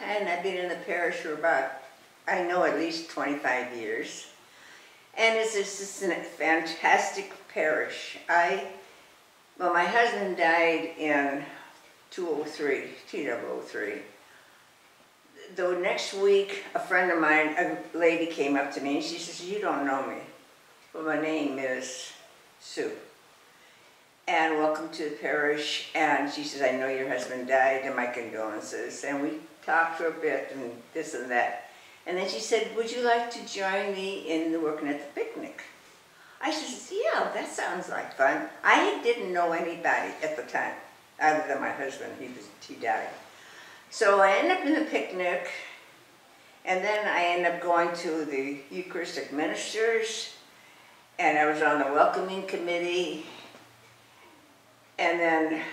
And I've been in the parish for about, I know, at least 25 years. And it's just a fantastic parish. Well, my husband died in 2003. The next week, a friend of mine, a lady came up to me and she says, "You don't know me, but my name is Sue. And welcome to the parish." And she says, "I know your husband died and my condolences." And we talked for a bit and this and that. And then she said, "Would you like to join me in working at the picnic?" I said, "Yeah, that sounds like fun." I didn't know anybody at the time, other than my husband. He died. So I ended up in the picnic, and then I ended up going to the Eucharistic ministers, and I was on the welcoming committee, and then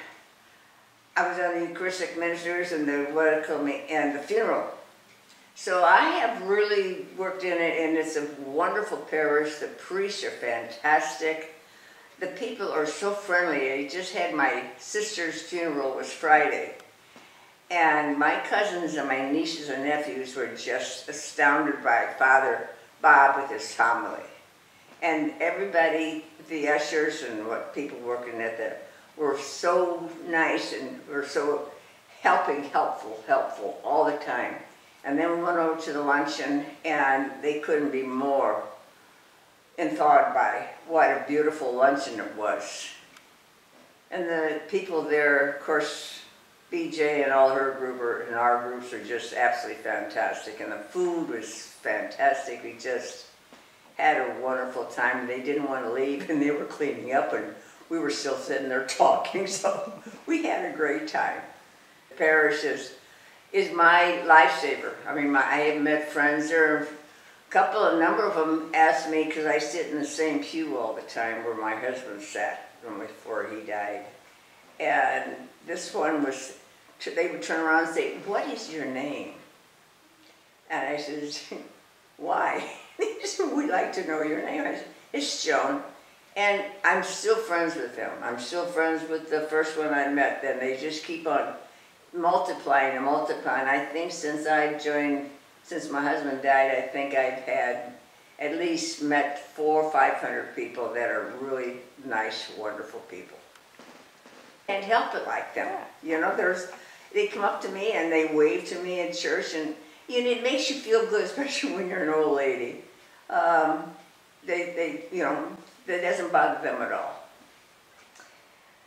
I was on the Eucharistic ministers and the funeral. So I have really worked in it, and it's a wonderful parish. The priests are fantastic. The people are so friendly. I just had my sister's funeral was Friday. And my cousins and my nieces and nephews were just astounded by Father Bob with his homily. And everybody, the ushers and what people working at there, were so nice and were so helpful all the time. And then we went over to the luncheon, and they couldn't be more enthralled by what a beautiful luncheon it was. And the people there, of course, BJ and all her group and our groups are just absolutely fantastic, and the food was fantastic. We just had a wonderful time. They didn't want to leave, and they were cleaning up, and we were still sitting there talking, so we had a great time. The parish is my lifesaver. I mean, I have met friends there. A number of them asked me, because I sit in the same pew all the time where my husband sat before he died. And this one was, they would turn around and say, "What is your name?" And I said, "Why?" They said, "We'd like to know your name." I said, "It's Joan." And I'm still friends with them. I'm still friends with the first one I met. Then they just keep on multiplying and multiplying. I think since my husband died, I think I've had at least met 400 or 500 people that are really nice, wonderful people. Can't help it like them. You know, they come up to me and they wave to me in church, and it makes you feel good, especially when you're an old lady. That doesn't bother them at all.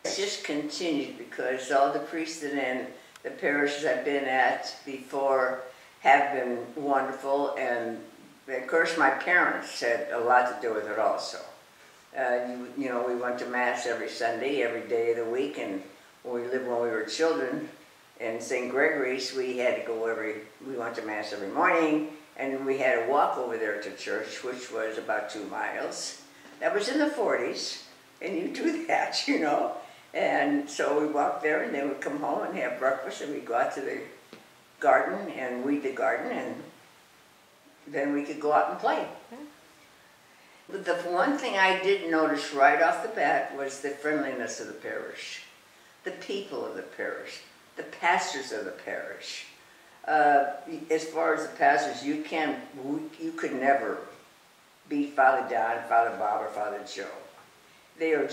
It's just continued because all the priests in the parishes I've been at before have been wonderful, and of course my parents had a lot to do with it also. We went to Mass every Sunday, every day of the week, and when we were children in St. Gregory's, we went to Mass every morning, and we had to walk over there to church, which was about 2 miles. That was in the 40s, and you do that, And so we walked there, and then we'd come home and have breakfast, and we'd go out to the garden and weed the garden, and then we could go out and play. But the one thing I did notice right off the bat was the friendliness of the parish, the people of the parish, the pastors of the parish. As far as the pastors, you could never beat Father Don, Father Bob, or Father Joe. They are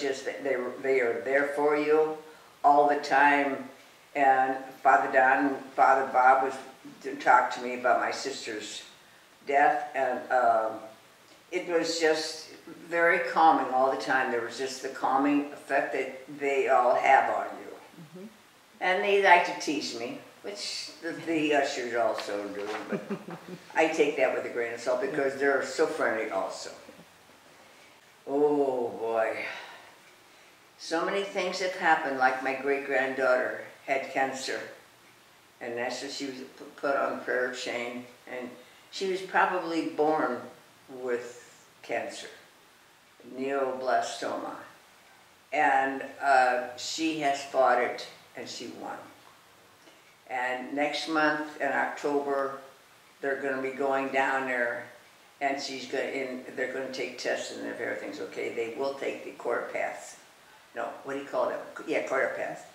there for you all the time. And Father Don and Father Bob was to talk to me about my sister's death, and it was just very calming all the time. There was just the calming effect that they all have on you. Mm-hmm. And they like to tease me, which the ushers also do, but I take that with a grain of salt because they're so friendly also. Oh boy. So many things have happened, like my great-granddaughter had cancer, and that's what she was put on the prayer chain, and she was probably born with cancer, neoblastoma, and she has fought it, and she won. And next month in October, they're going to be going down there, and they're going to take tests, and if everything's okay, they will take the cortipath. No, what do you call them? Yeah, cortipath.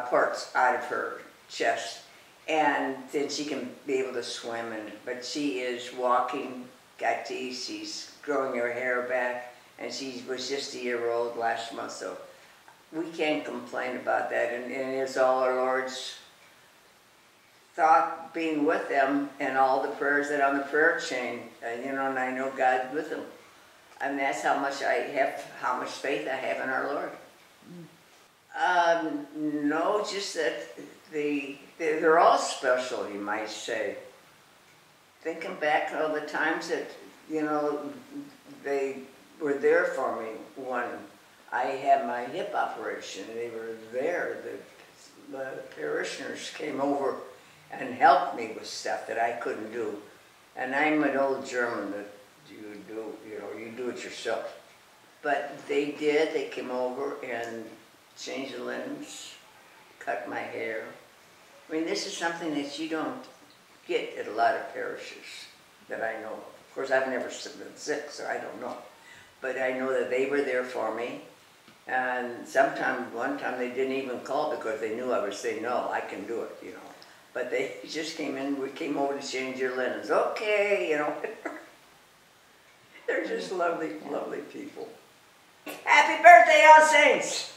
Parts out of her chest. and then she can be able to swim. But she is walking, got teeth, she's growing her hair back, and she was just a year old last month, so we can't complain about that. And it's all our Lord's thought being with them, and all the prayers that are on the prayer chain, and I know God's with them. And that's how much how much faith I have in our Lord. No, just that they're all special, you might say. Thinking back all the times that, they were there for me when I had my hip operation. They were there. The parishioners came over and helped me with stuff that I couldn't do. And I'm an old German that you do it yourself. But they did. They came over and changed the linens, cut my hair. I mean, this is something that you don't get at a lot of parishes that I know of. Of course, I've never been sick, so I don't know. But I know that they were there for me. And one time they didn't even call because they knew I would say, no, I can do it, But they just came in, we came over to change your linens. Okay, They're just lovely, lovely people. Happy birthday, All Saints!